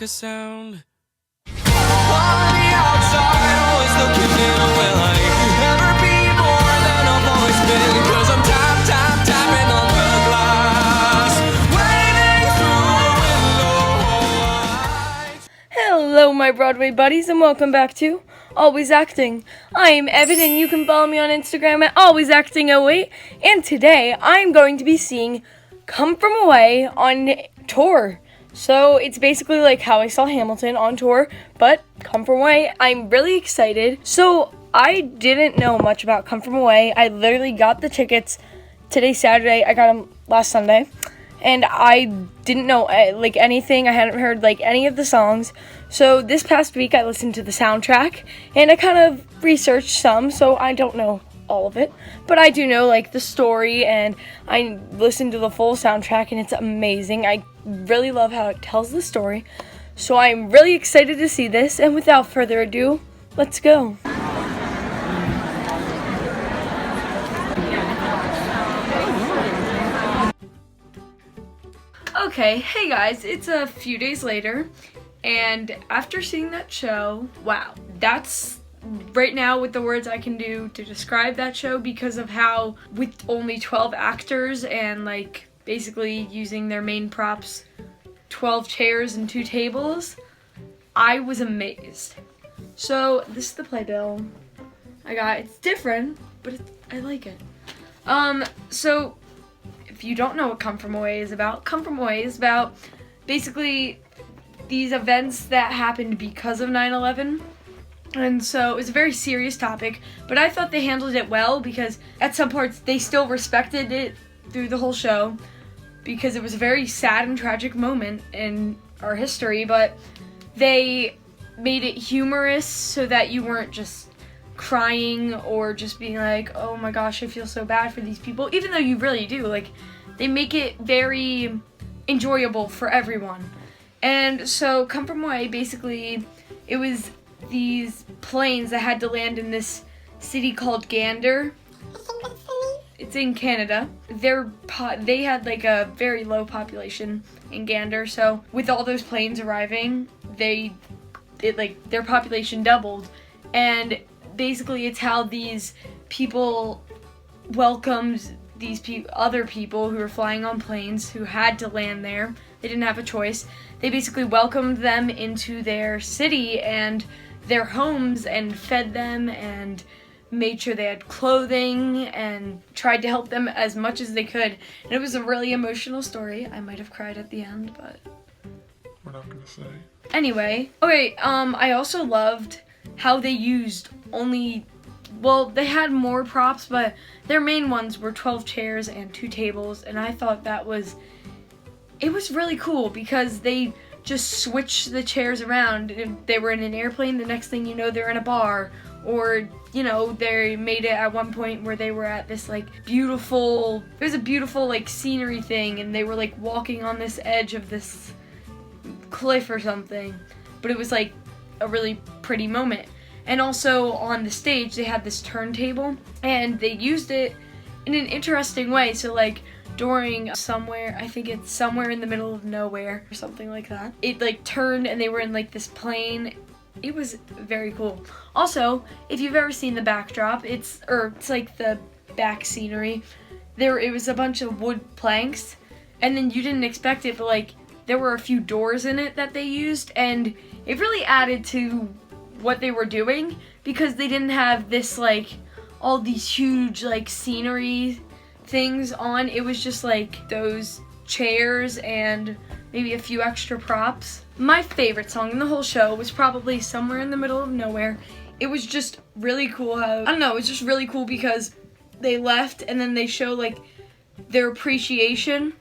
a sound. On the outside, always looking in a way like never be more than I've always been. Cause I'm tapping on the glass, waving through a window. Hello, my Broadway buddies, and welcome back to Always Acting. I am Evan, and you can follow me on Instagram at alwaysacting08. And today, I'm going to be seeing Come From Away on tour. So it's basically like how I saw Hamilton on tour, but Come From Away. I'm really excited. So I didn't know much about Come From Away. I literally got the tickets today, Saturday. I got them last Sunday. And I didn't know like anything. I hadn't heard like any of the songs. So this past week I listened to the soundtrack and I kind of researched some, so I don't know all of it. But I do know like the story, and I listened to the full soundtrack and it's amazing. I really love how it tells the story. So I'm really excited to see this, and without further ado, let's go. Okay, hey guys, it's a few days later, and after seeing that show, wow, that's right now with the words I can do to describe that show, because of how with only 12 actors and like basically using their main props, 12 chairs and 2 tables, I was amazed. So this is the playbill I got. It's different, but I like it. So if you don't know what Come From Away is about, Come From Away is about basically these events that happened because of 9/11. And so it was a very serious topic, but I thought they handled it well, because at some parts they still respected it through the whole show, because it was a very sad and tragic moment in our history, but they made it humorous so that you weren't just crying or just being like, oh my gosh, I feel so bad for these people, even though you really do. Like, they make it very enjoyable for everyone. And so Come From Away, basically, it was these planes that had to land in this city called Gander. It's in Canada. They had like a very low population in Gander, so with all those planes arriving, their population doubled. And basically it's how these people welcomed these other people who were flying on planes who had to land there. They didn't have a choice. They basically welcomed them into their city and their homes and fed them and made sure they had clothing and tried to help them as much as they could. And it was a really emotional story. I might have cried at the end, but we're not gonna say. Anyway, okay, I also loved how they used they had more props, but their main ones were 12 chairs and 2 tables, and I thought it was really cool, because they just switched the chairs around. If they were in an airplane, the next thing you know, they're in a bar, or, you know, they made it at one point where they were at this, like, it was a beautiful, like, scenery thing, and they were, like, walking on this edge of this cliff or something, but it was, like, a really pretty moment. And also on the stage, they had this turntable, and they used it in an interesting way. So like during I think it's somewhere in the middle of nowhere or something like that, it like turned and they were in like this plane. It was very cool. Also, if you've ever seen the backdrop, it's like the back scenery. It was a bunch of wood planks, and then you didn't expect it, but like there were a few doors in it that they used, and it really added to what they were doing, because they didn't have this like all these huge like scenery things on. It was just like those chairs and maybe a few extra props. My favorite song in the whole show was probably Somewhere in the Middle of Nowhere. It was just really cool it was just really cool because they left and then they show like their appreciation,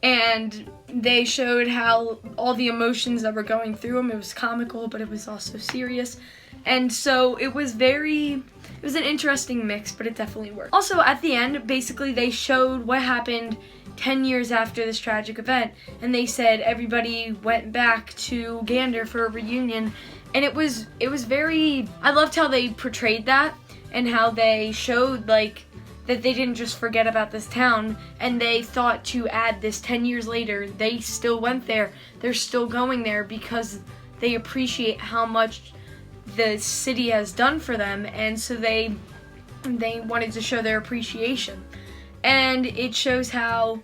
and they showed how all the emotions that were going through them. It was comical, but it was also serious. And so it was an interesting mix, but it definitely worked. Also, at the end, basically they showed what happened 10 years after this tragic event, and they said everybody went back to Gander for a reunion, and it was very, I loved how they portrayed that and how they showed like that they didn't just forget about this town, and they thought to add this 10 years later. They still went there. They're still going there because they appreciate how much the city has done for them, and so they wanted to show their appreciation. And it shows how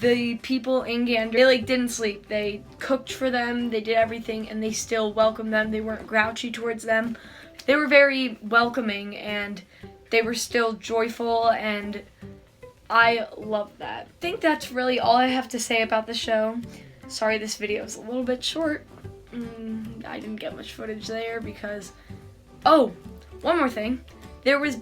the people in Gander, they didn't sleep. They cooked for them, they did everything, and they still welcomed them. They weren't grouchy towards them. They were very welcoming, and they were still joyful, and I love that. I think that's really all I have to say about the show. Sorry this video is a little bit short. I didn't get much footage there because... Oh, one more thing. There was...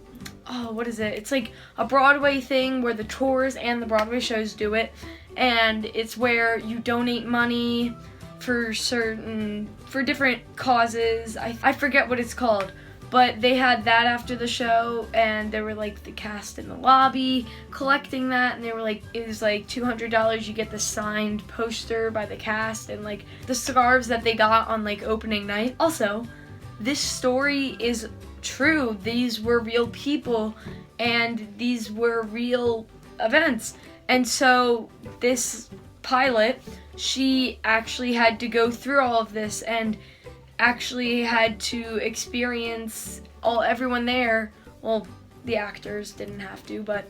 Oh, what is it? It's like a Broadway thing where the tours and the Broadway shows do it. And it's where you donate money for different causes. I forget what it's called. But they had that after the show, and there were like the cast in the lobby collecting that, and they were like, it was like $200, you get the signed poster by the cast, and like the scarves that they got on like opening night. Also, this story is true. These were real people, and these were real events. And so this pilot, she actually had to go through all of this, and actually had to experience everyone there. Well, the actors didn't have to, but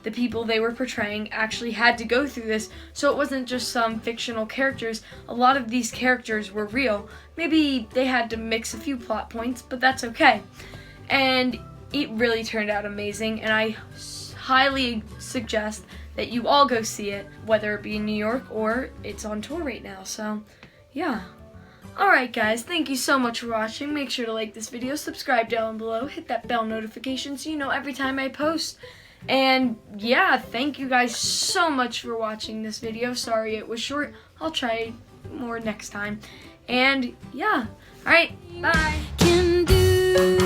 the people they were portraying actually had to go through this. So it wasn't just some fictional characters. A lot of these characters were real. Maybe they had to mix a few plot points, but that's okay. And it really turned out amazing, and I highly suggest that you all go see it, whether it be in New York or it's on tour right now. So yeah. Alright guys, thank you so much for watching. Make sure to like this video, subscribe down below, hit that bell notification so you know every time I post. And yeah, thank you guys so much for watching this video. Sorry it was short. I'll try more next time. And yeah, alright, bye. Can do